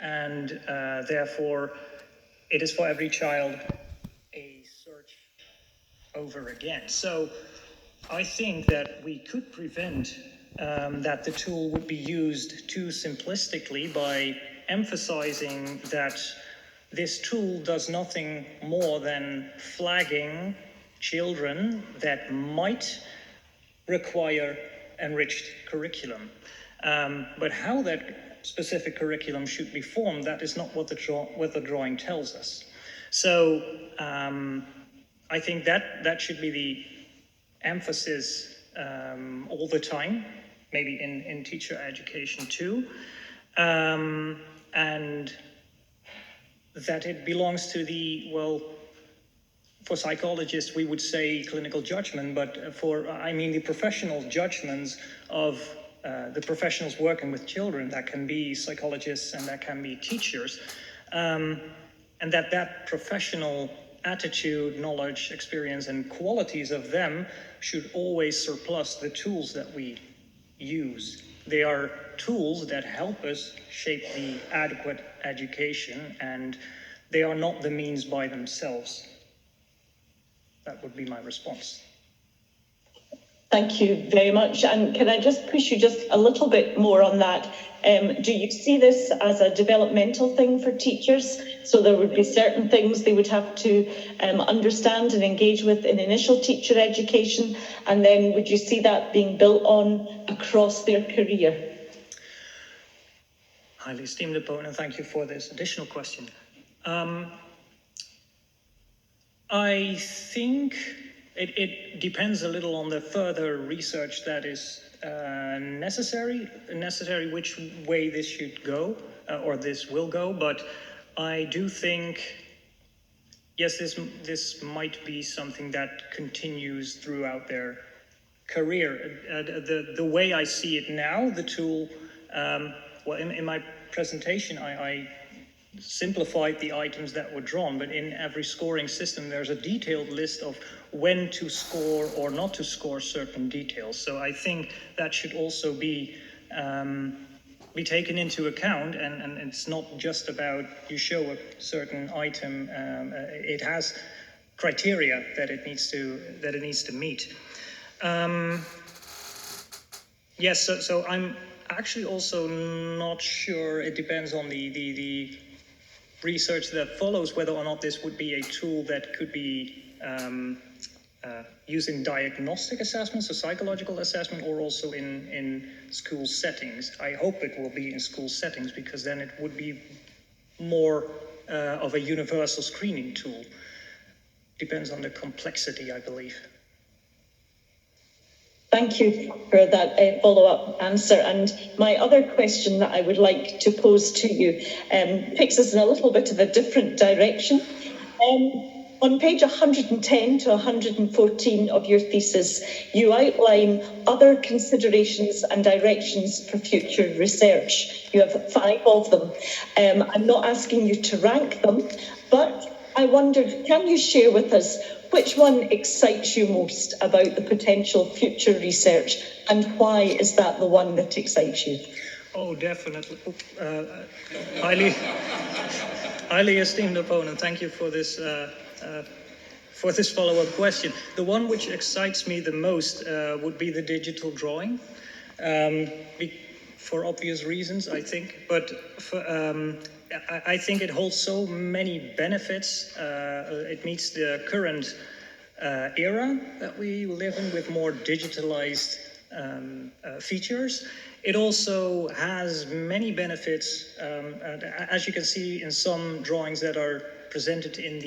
and therefore it is for every child a search over again. So I think that we could prevent that the tool would be used too simplistically by emphasizing that this tool does nothing more than flagging children that might require enriched curriculum. But how that specific curriculum should be formed, that is not what the drawing tells us. So I think that should be the emphasis all the time, maybe in teacher education too, and that it belongs to the, well, for psychologists we would say clinical judgment, but the professional judgments of the professionals working with children, that can be psychologists and that can be teachers, and that professional attitude, knowledge, experience, and qualities of them should always surplus the tools that we use. They are tools that help us shape the adequate education, and they are not the means by themselves. That would be my response. Thank you very much. And can I just push you just a little bit more on that? Do you see this as a developmental thing for teachers? So there would be certain things they would have to understand and engage with in initial teacher education, and then would you see that being built on across their career? Highly esteemed opponent, thank you for this additional question. I think it depends a little on the further research that is necessary which way this should go, or this will go, but I do think, yes, this might be something that continues throughout their career. The way I see it now, the tool, well, in my presentation, I simplified the items that were drawn, but in every scoring system there's a detailed list of when to score or not to score certain details. So I think that should also be taken into account, and it's not just about you show a certain item, it has criteria that it needs to meet. Yes, so I'm actually also not sure. It depends on the research that follows whether or not this would be a tool that could be used in diagnostic assessments, so psychological assessment, or also in school settings. I hope it will be in school settings, because then it would be more of a universal screening tool. Depends on the complexity, I believe. Thank you for that follow-up answer. And my other question that I would like to pose to you takes us in a little bit of a different direction. On page 110 to 114 of your thesis, you outline other considerations and directions for future research. You have 5 of them. I'm not asking you to rank them, but I wondered, can you share with us which one excites you most about the potential future research, and why is that the one that excites you? Oh, definitely. Highly esteemed opponent, thank you for this follow-up question. The one which excites me the most would be the digital drawing, for obvious reasons, I think. But I think it holds so many benefits. It meets the current era that we live in, with more digitalized features. It also has many benefits, as you can see in some drawings that are presented in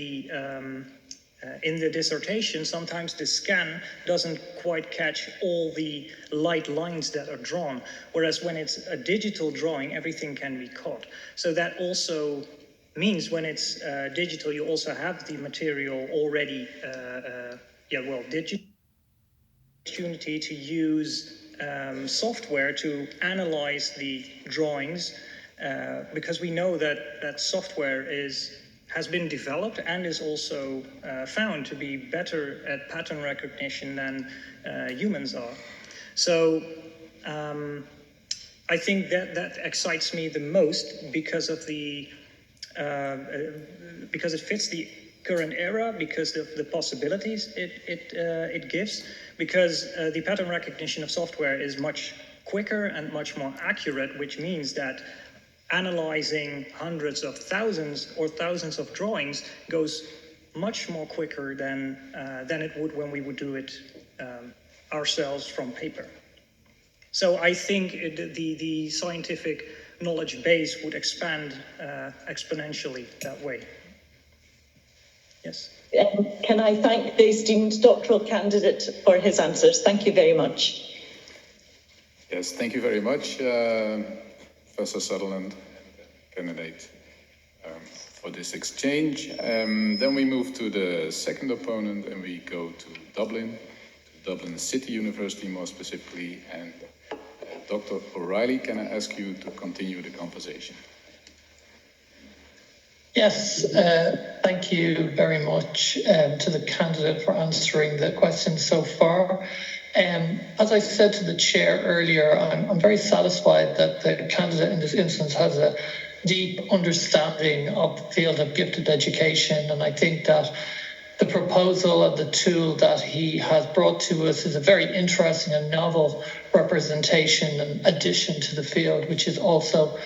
the dissertation. Sometimes the scan doesn't quite catch all the light lines that are drawn, whereas when it's a digital drawing, everything can be caught. So that also means when it's digital, you also have the material already, digital opportunity to use software to analyze the drawings, because we know that software has been developed and is also found to be better at pattern recognition than humans are. So I think that excites me the most because of because it fits the current era, because of the possibilities it gives, because the pattern recognition of software is much quicker and much more accurate, which means that analyzing hundreds of thousands or thousands of drawings goes much more quicker than it would when we would do it ourselves from paper. So I think the scientific knowledge base would expand exponentially that way. Yes. Can I thank the esteemed doctoral candidate for his answers? Thank you very much. Yes, thank you very much, Professor Sutherland, candidate, for this exchange. Then we move to the second opponent, and we go to Dublin City University more specifically. And Dr. O'Reilly, can I ask you to continue the conversation? Yes, thank you very much to the candidate for answering the questions so far. As I said to the chair earlier, I'm very satisfied that the candidate in this instance has a deep understanding of the field of gifted education, and I think that the proposal of the tool that he has brought to us is a very interesting and novel representation and addition to the field, which is also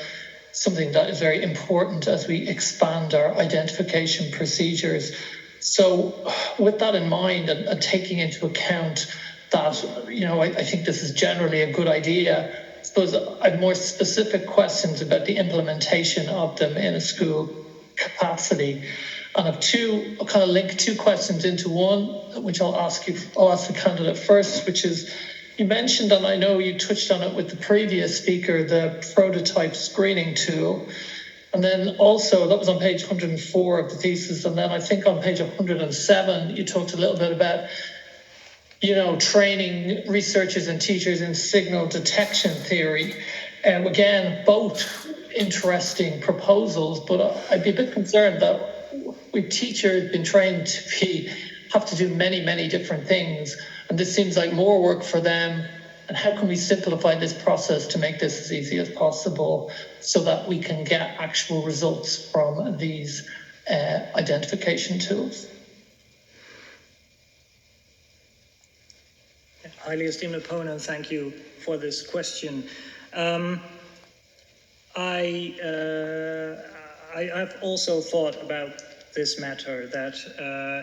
something that is very important as we expand our identification procedures. So with that in mind, and taking into account that, I think this is generally a good idea, I suppose I have more specific questions about the implementation of them in a school capacity. And I'll kind of link two questions into one, which I'll ask the candidate first, which is, you mentioned, and I know you touched on it with the previous speaker, the prototype screening tool. And then also, that was on page 104 of the thesis. And then I think on page 107, you talked a little bit about, training researchers and teachers in signal detection theory. And again, both interesting proposals, but I'd be a bit concerned that with teachers been trained to have to do many, many different things. And this seems like more work for them. And how can we simplify this process to make this as easy as possible so that we can get actual results from these identification tools? Highly esteemed opponent, thank you for this question. I've also thought about this matter, that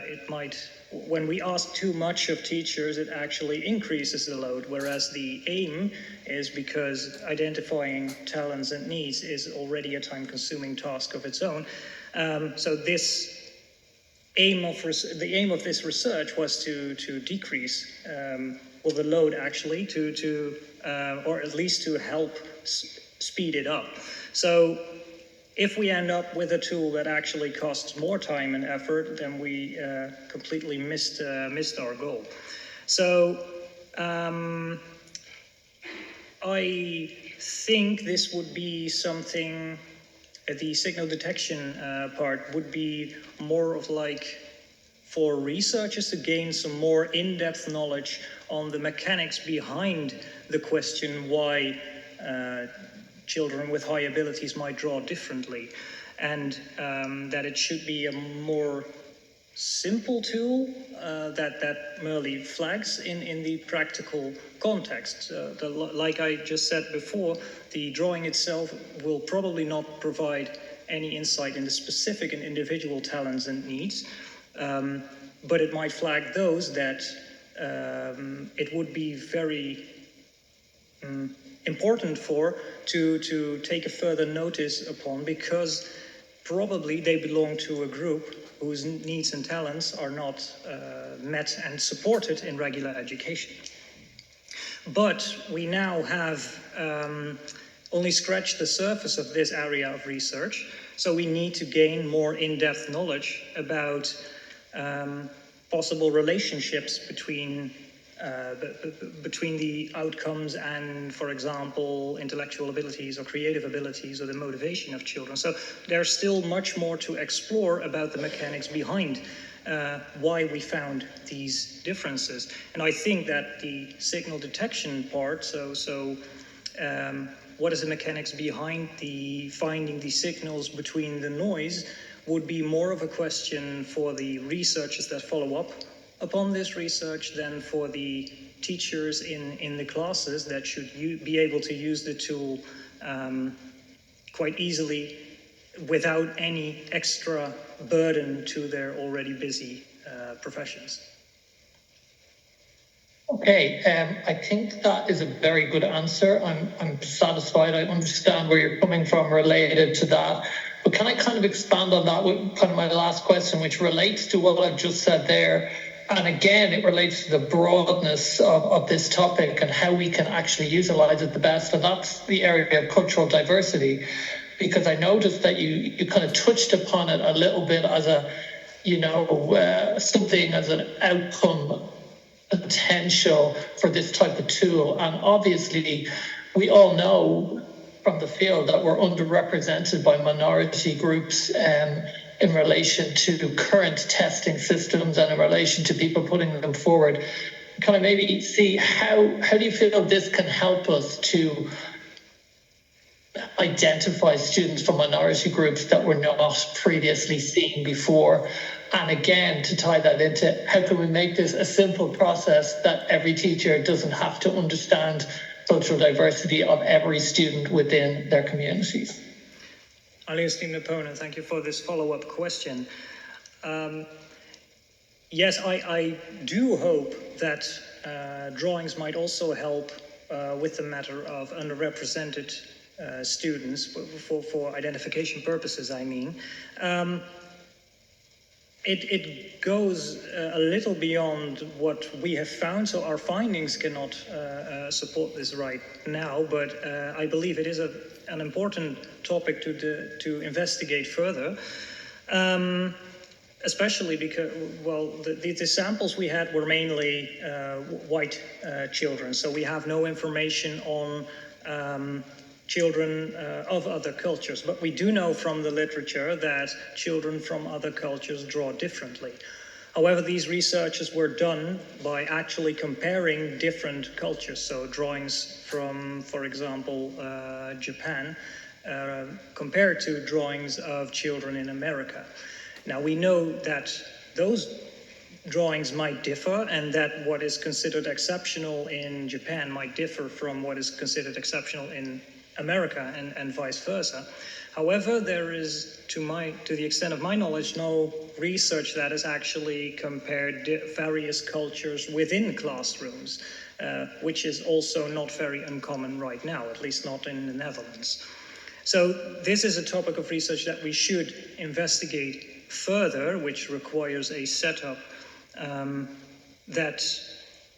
it might, when we ask too much of teachers, it actually increases the load, whereas the aim is, because identifying talents and needs is already a time-consuming task of its own. So the aim of this research was to decrease the load, actually, or at least to help speed it up. So if we end up with a tool that actually costs more time and effort, then we completely missed our goal. So I think this would be something, the signal detection part would be more of like for researchers to gain some more in-depth knowledge on the mechanics behind the question why children with high abilities might draw differently, and that it should be a more simple tool that merely flags in the practical context. Like I just said before, the drawing itself will probably not provide any insight into specific and individual talents and needs, but it might flag those that it would be very important to take a further notice upon, because probably they belong to a group whose needs and talents are not met and supported in regular education. But we now have only scratched the surface of this area of research, so we need to gain more in-depth knowledge about possible relationships between the outcomes and, for example, intellectual abilities or creative abilities or the motivation of children. So there's still much more to explore about the mechanics behind why we found these differences. And I think that the signal detection part, what is the mechanics behind the finding the signals between the noise would be more of a question for the researchers that follow up upon this research than for the teachers in the classes that should be able to use the tool quite easily without any extra burden to their already busy professions. Okay, I think that is a very good answer. I'm satisfied. I understand where you're coming from related to that. But can I kind of expand on that with kind of my last question, which relates to what I've just said there? And again, it relates to the broadness of this topic and how we can actually utilize it the best. And that's the area of cultural diversity, because I noticed that you kind of touched upon it a little bit as a, something as an outcome potential for this type of tool. And obviously, we all know from the field that we're underrepresented by minority groups in relation to current testing systems and in relation to people putting them forward. Can I maybe see how do you feel this can help us to identify students from minority groups that were not previously seen before? And again, to tie that into how can we make this a simple process that every teacher doesn't have to understand cultural diversity of every student within their communities? Ali, esteemed opponent, thank you for this follow-up question. Yes, I do hope that drawings might also help with the matter of underrepresented students for identification purposes, I mean. It goes a little beyond what we have found, so our findings cannot support this right now, but I believe it is an important topic to investigate further, especially because, well, the samples we had were mainly white children, so we have no information on children of other cultures. But we do know from the literature that children from other cultures draw differently. However, these researches were done by actually comparing different cultures. So drawings from, for example, Japan, compared to drawings of children in America. Now, we know that those drawings might differ and that what is considered exceptional in Japan might differ from what is considered exceptional in America and vice versa. However, there is, to the extent of my knowledge, no research that has actually compared various cultures within classrooms, which is also not very uncommon right now, at least not in the Netherlands. So this is a topic of research that we should investigate further, which requires a setup that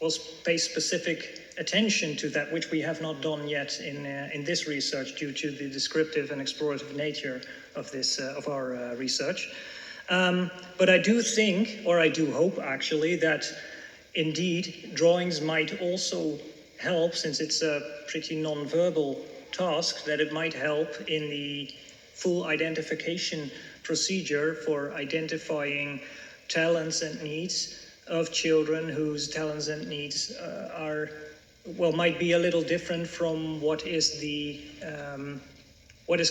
will pay specific attention to that, which we have not done yet in this research due to the descriptive and explorative nature of this of our research. But I do think, or I do hope actually, that indeed drawings might also help, since it's a pretty non-verbal task, that it might help in the full identification procedure for identifying talents and needs of children whose talents and needs might be a little different from what is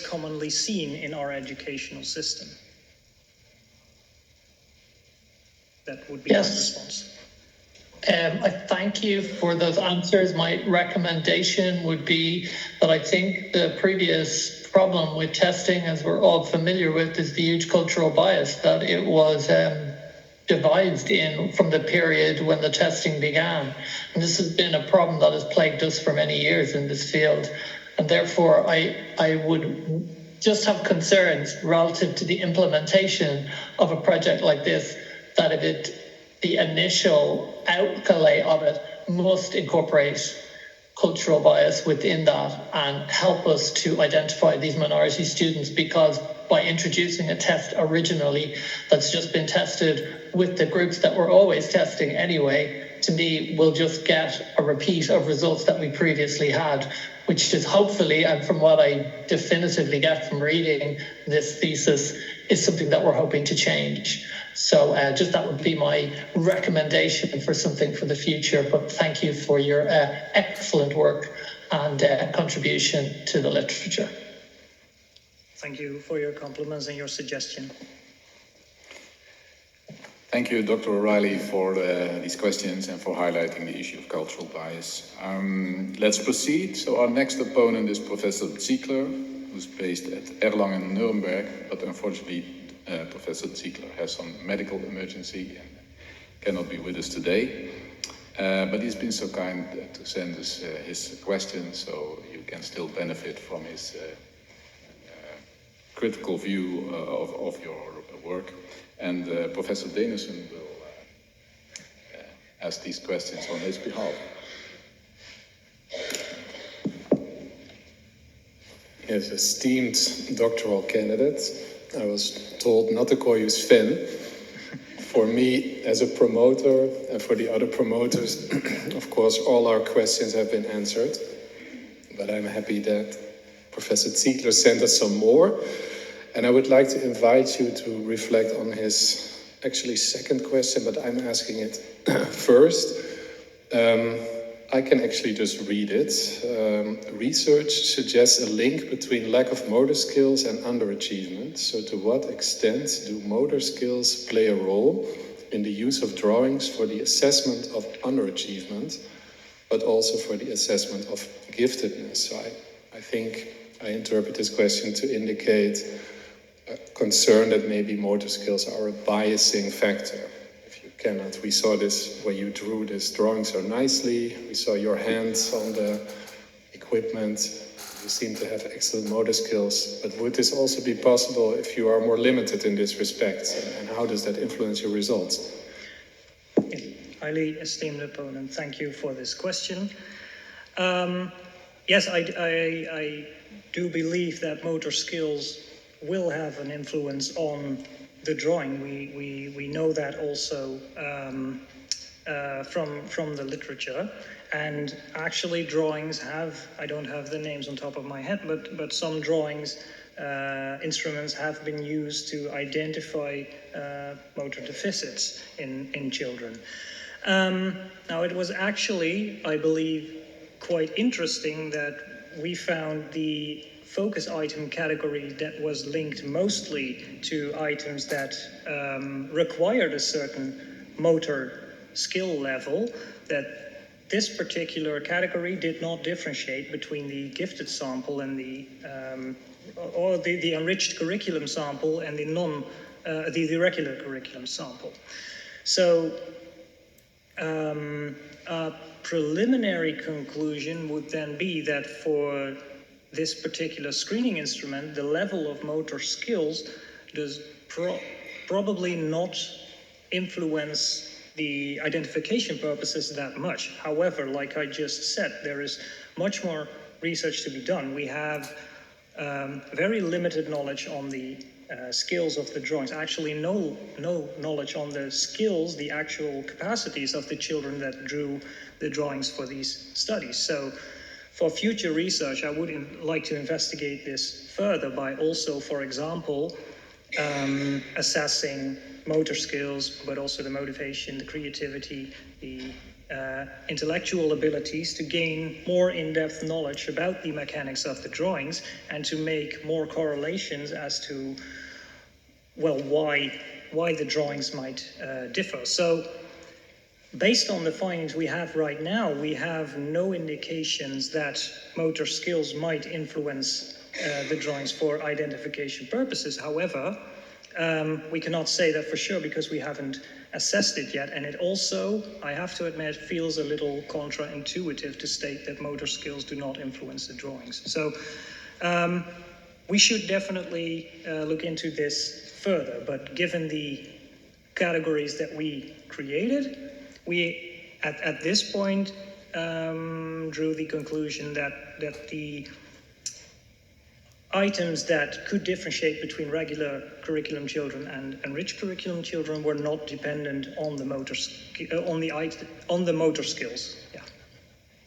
commonly seen in our educational system. That would be my response. I thank you for those answers. My recommendation would be that I think the previous problem with testing, as we're all familiar with, is the huge cultural bias that it was devised in from the period when the testing began. And this has been a problem that has plagued us for many years in this field. And therefore, I would just have concerns relative to the implementation of a project like this, that if the initial outlay of it must incorporate cultural bias within that and help us to identify these minority students, because by introducing a test originally that's just been tested with the groups that we're always testing anyway, to me, we'll just get a repeat of results that we previously had, which is hopefully, and from what I definitively get from reading this thesis, is something that we're hoping to change. So just that would be my recommendation for something for the future. But thank you for your excellent work and contribution to the literature. Thank you for your compliments and your suggestion. Thank you, Dr. O'Reilly, for these questions and for highlighting the issue of cultural bias. Let's proceed. So our next opponent is Professor Ziegler, who's based at Erlangen-Nuremberg, but unfortunately Professor Ziegler has some medical emergency and cannot be with us today. But he's been so kind to send us his questions, so you can still benefit from his critical view of your work. And Professor Denissen will ask these questions on his behalf. Yes, esteemed doctoral candidates, I was told not to call you Sven. For me, as a promoter, and for the other promoters, of course, all our questions have been answered. But I'm happy that Professor Ziegler sent us some more. And I would like to invite you to reflect on his actually second question, but I'm asking it first. I can actually just read it. Research suggests a link between lack of motor skills and underachievement. So to what extent do motor skills play a role in the use of drawings for the assessment of underachievement, but also for the assessment of giftedness? So I think I interpret this question to indicate a concern that maybe motor skills are a biasing factor. If you cannot, we saw this where you drew this drawing so nicely. We saw your hands on the equipment. You seem to have excellent motor skills. But would this also be possible if you are more limited in this respect? And how does that influence your results? Highly esteemed opponent, thank you for this question. Yes, I do believe that motor skills will have an influence on the drawing. We know that also from the literature. And actually drawings have, I don't have the names on top of my head, but some drawings, instruments have been used to identify motor deficits in children. Now it was actually, I believe, quite interesting that we found the focus item category that was linked mostly to items that required a certain motor skill level, that this particular category did not differentiate between the gifted sample and the enriched curriculum sample and the regular curriculum sample. So a preliminary conclusion would then be that for this particular screening instrument, the level of motor skills does probably not influence the identification purposes that much. However, like I just said, there is much more research to be done. We have very limited knowledge on the skills of the drawings, actually no knowledge on the skills, the actual capacities of the children that drew the drawings for these studies. So for future research, I would like to investigate this further by also, for example, assessing motor skills, but also the motivation, the creativity, the intellectual abilities to gain more in-depth knowledge about the mechanics of the drawings and to make more correlations as to, well, why the drawings might differ. So based on the findings we have right now, we have no indications that motor skills might influence the drawings for identification purposes. However, we cannot say that for sure because we haven't assessed it yet. And it also, I have to admit, feels a little counterintuitive to state that motor skills do not influence the drawings. So we should definitely look into this further. But given the categories that we created, we, at this point, drew the conclusion that the items that could differentiate between regular curriculum children and enriched curriculum children were not dependent on the motor skills. Yeah.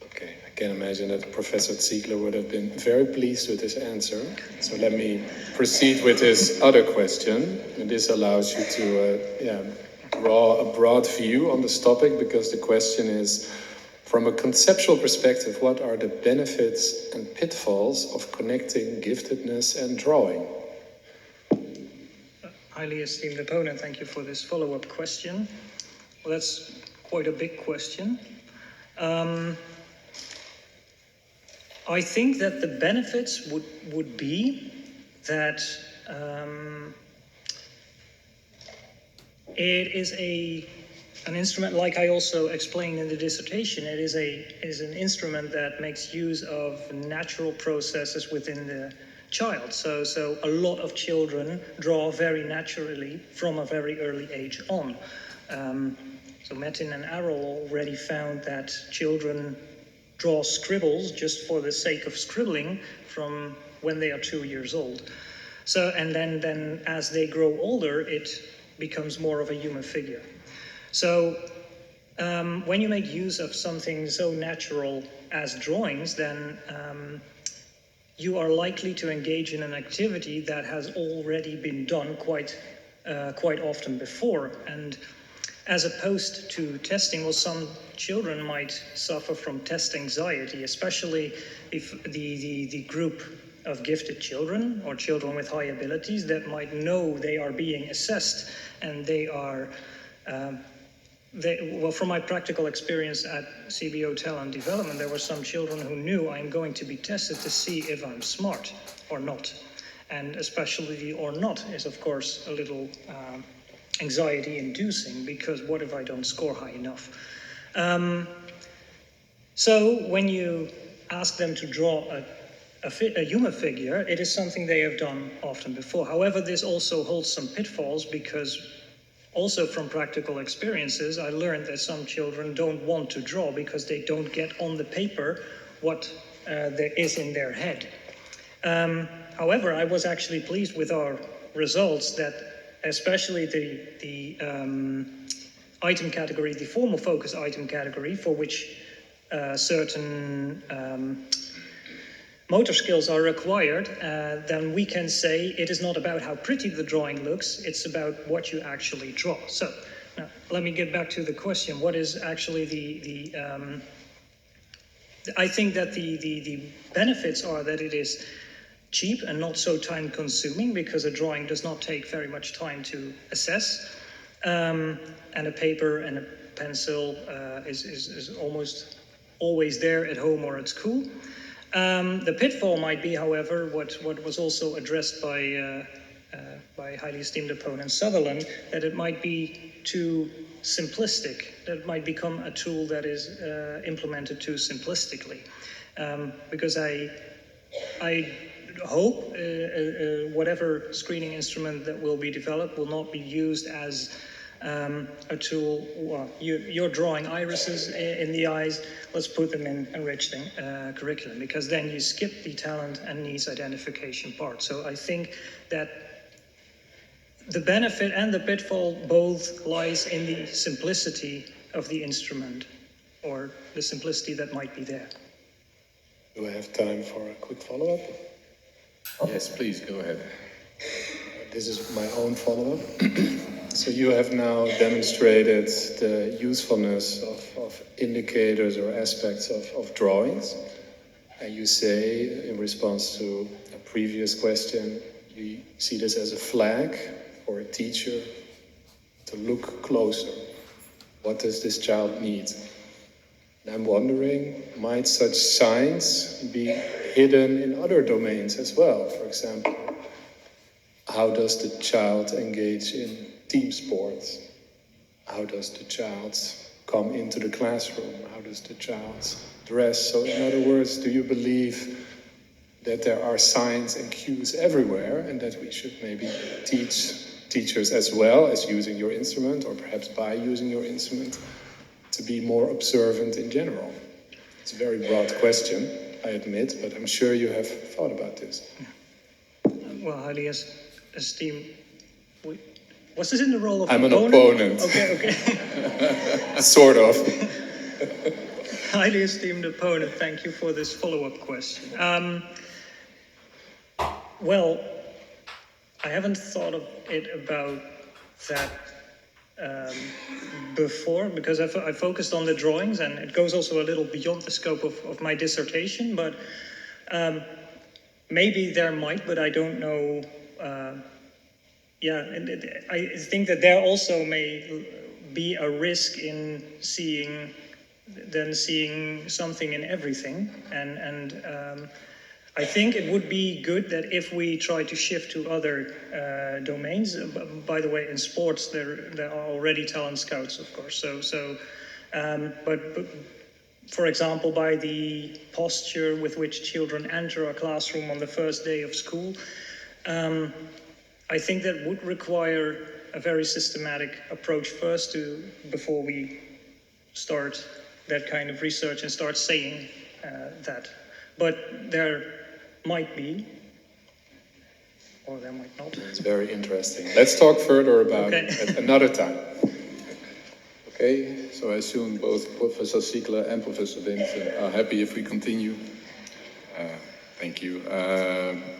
Okay, I can imagine that Professor Ziegler would have been very pleased with his answer. So let me proceed with his other question. And this allows you to draw a broad view on this topic, because the question is, From a conceptual perspective, what are the benefits and pitfalls of connecting giftedness and drawing? Highly esteemed opponent, thank you for this follow-up question. Well, that's quite a big question. I think that the benefits would be that it is an instrument, like I also explained in the dissertation. It is an instrument that makes use of natural processes within the child. So a lot of children draw very naturally from a very early age on. So Metin and Arrow already found that children draw scribbles just for the sake of scribbling from when they are 2 years old. So, and then as they grow older, it becomes more of a human figure. So when you make use of something so natural as drawings, then you are likely to engage in an activity that has already been done quite often before. And as opposed to testing, well, some children might suffer from test anxiety, especially if the group of gifted children or children with high abilities that might know they are being assessed, and they are, well, from my practical experience at CBO Talent Development, there were some children who knew I'm going to be tested to see if I'm smart or not. And especially the or not is, of course, a little anxiety inducing, because what if I don't score high enough? So when you ask them to draw a human figure, it is something they have done often before. However, this also holds some pitfalls, because also from practical experiences, I learned that some children don't want to draw because they don't get on the paper what there is in their head. However, I was actually pleased with our results, that especially the item category, the formal focus item category, for which certain motor skills are required, then we can say it is not about how pretty the drawing looks, it's about what you actually draw. So now let me get back to the question. What is actually I think that the benefits are that it is cheap and not so time consuming, because a drawing does not take very much time to assess, and a paper and a pencil is almost always there at home or at school. The pitfall might be, however, what was also addressed by highly esteemed opponent Sutherland, that it might be too simplistic, that it might become a tool that is implemented too simplistically. Because I hope whatever screening instrument that will be developed will not be used as a tool. Well, you're drawing irises in the eyes, let's put them in enriched curriculum, because then you skip the talent and needs identification part. So I think that the benefit and the pitfall both lies in the simplicity of the instrument, or the simplicity that might be there. Do I have time for a quick follow-up? Yes, please, go ahead. This is my own follow-up. So you have now demonstrated the usefulness of indicators or aspects of drawings. And you say, in response to a previous question, you see this as a flag for a teacher to look closer. What does this child need? And I'm wondering, might such signs be hidden in other domains as well? For example, how does the child engage in team sports? How does the child come into the classroom? How does the child dress? So in other words, do you believe that there are signs and cues everywhere, and that we should maybe teach teachers as well as using your instrument, or perhaps by using your instrument, to be more observant in general? It's a very broad question, I admit, but I'm sure you have thought about this. Well, highly esteemed. Was this in the role of I'm an opponent. Okay. Sort of. Highly esteemed opponent, thank you for this follow-up question. Well, I haven't thought of it about that before, because I focused on the drawings, and it goes also a little beyond the scope of my dissertation, but maybe there might, but I don't know. And I think that there also may be a risk in seeing something in everything, and I think it would be good that if we try to shift to other domains. By the way, in sports there are already talent scouts, of course. But for example, by the posture with which children enter a classroom on the first day of school, I think that would require a very systematic approach first before we start that kind of research and start saying that. But there might be, or there might not. It's very interesting. Let's talk further about it at another time. Okay, so I assume both Professor Ziegler and Professor Vincent are happy if we continue. Thank you.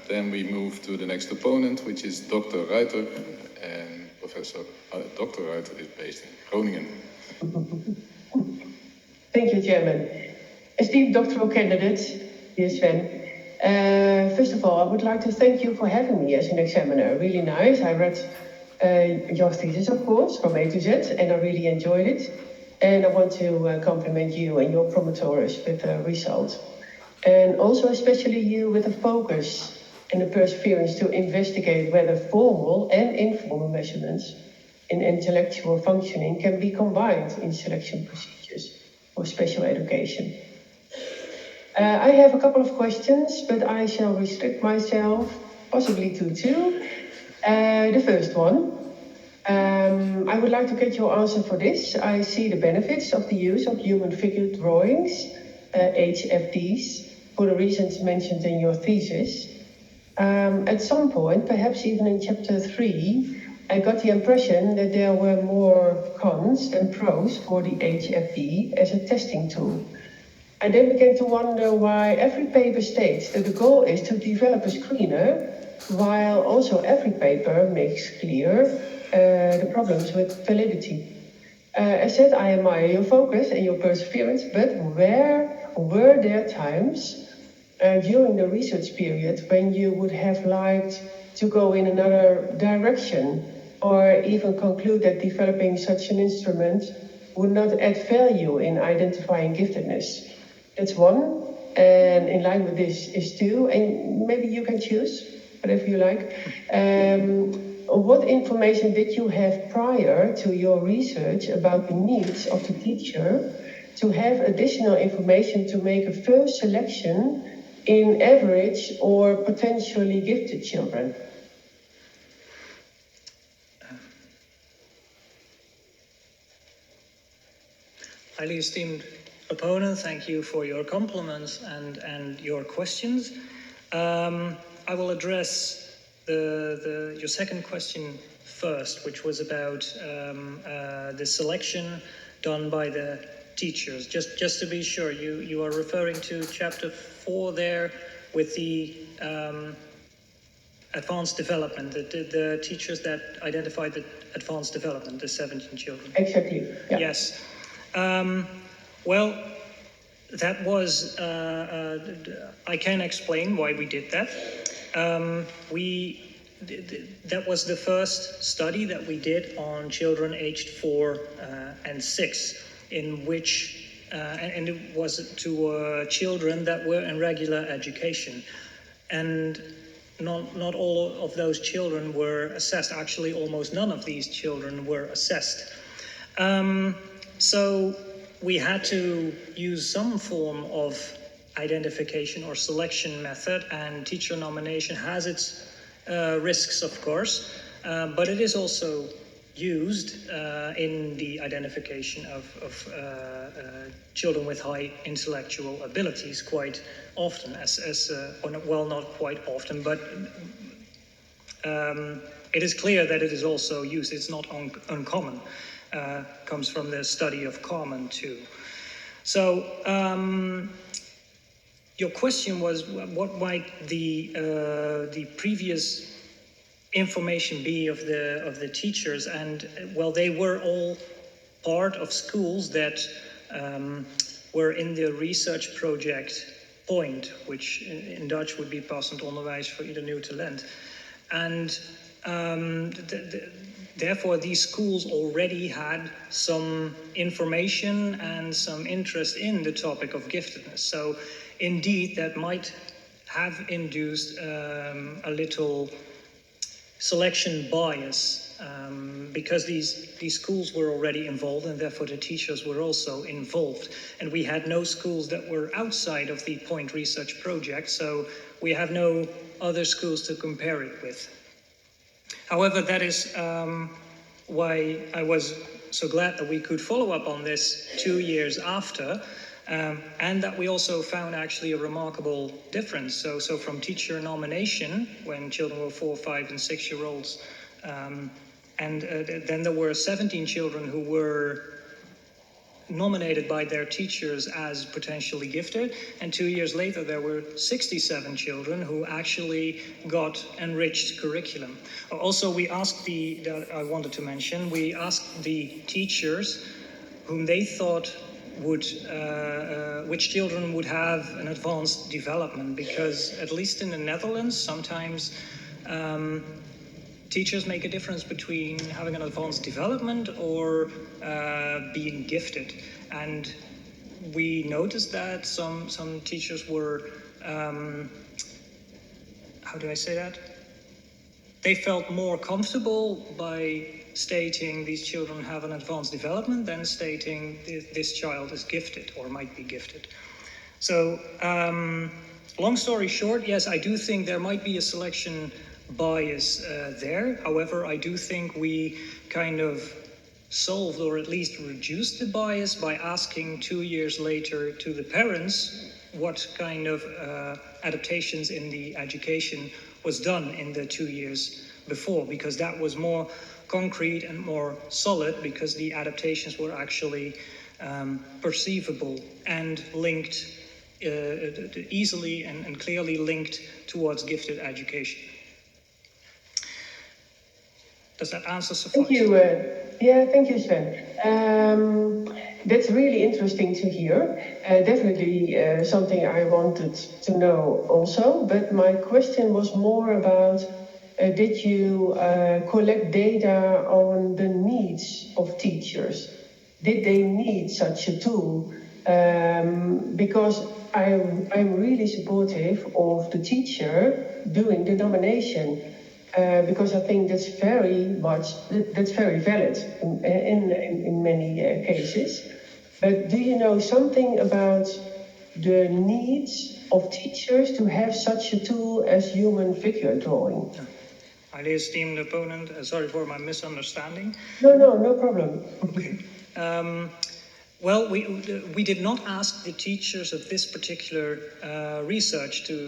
Then we move to the next opponent, which is Dr. Ruiter, and Dr. Ruiter is based in Groningen. Thank you, Chairman. Esteemed doctoral candidates, dear Sven, first of all, I would like to thank you for having me as an examiner. Really nice. I read your thesis, of course, from A to Z, and I really enjoyed it. And I want to compliment you and your promoters with the result. And also especially you with the focus and the perseverance to investigate whether formal and informal measurements in intellectual functioning can be combined in selection procedures for special education. I have a couple of questions, but I shall restrict myself possibly to two. The first one, I would like to get your answer for this. I see the benefits of the use of human figure drawings, HFDs, for the reasons mentioned in your thesis. At some point, perhaps even in chapter 3, I got the impression that there were more cons than pros for the HFD as a testing tool. I then began to wonder why every paper states that the goal is to develop a screener, while also every paper makes clear the problems with validity. As said, I admire your focus and your perseverance, but were there times during the research period when you would have liked to go in another direction, or even conclude that developing such an instrument would not add value in identifying giftedness? That's one, and in line with this is two, and maybe you can choose, whatever you like. What information did you have prior to your research about the needs of the teacher to have additional information to make a first selection in average or potentially gifted children? Highly esteemed opponent, thank you for your compliments and your questions. I will address your second question first, which was about the selection done by the teachers. Just to be sure, you are referring to chapter 4 there with the advanced development, the teachers that identified the advanced development, the 17 children. Exactly. Yeah. Yes. Well, that was, I can explain why we did that. That was the first study that we did on children aged 4 and 6, in which, and it was to children that were in regular education. And not all of those children were assessed. Actually, almost none of these children were assessed. So we had to use some form of identification or selection method, and teacher nomination has its risks, of course, but it is also used in the identification of children with high intellectual abilities quite often, well, not quite often, but it is clear that it is also used. It's not uncommon. Comes from the study of common too. So your question was, what might the previous information be of the teachers, and well, they were all part of schools that were in the research project point, which in Dutch would be passend onderwijs voor ieder nieuw talent. And therefore, these schools already had some information and some interest in the topic of giftedness. So indeed, that might have induced a little selection bias, because these schools were already involved, and therefore the teachers were also involved. And we had no schools that were outside of the Point Research Project, so we have no other schools to compare it with. However, that is why I was so glad that we could follow up on this 2 years after, and that we also found actually a remarkable difference. So from teacher nomination, when children were 4, 5, and 6-year-olds, and then there were 17 children who were nominated by their teachers as potentially gifted, and 2 years later there were 67 children who actually got enriched curriculum. Also, we asked I wanted to mention, we asked the teachers whom they thought would, which children would have an advanced development, because at least in the Netherlands, sometimes teachers make a difference between having an advanced development or being gifted. And we noticed that some teachers were, how do I say that? They felt more comfortable by stating these children have an advanced development than stating this child is gifted or might be gifted. So, long story short, yes, I do think there might be a selection bias there. However, I do think we kind of solved or at least reduced the bias by asking 2 years later to the parents what kind of adaptations in the education was done in the 2 years before, because that was more concrete and more solid, because the adaptations were actually perceivable and linked easily and clearly linked towards gifted education. Does that answer suffice? Thank you. Thank you, Sven. That's really interesting to hear. Definitely something I wanted to know also. But my question was more about, did you collect data on the needs of teachers? Did they need such a tool? Because I'm really supportive of the teacher doing the nomination. Because I think that's very valid in many cases. But do you know something about the needs of teachers to have such a tool as human figure drawing? Highly esteemed opponent, sorry for my misunderstanding. No problem. Okay. Well, we did not ask the teachers of this particular research to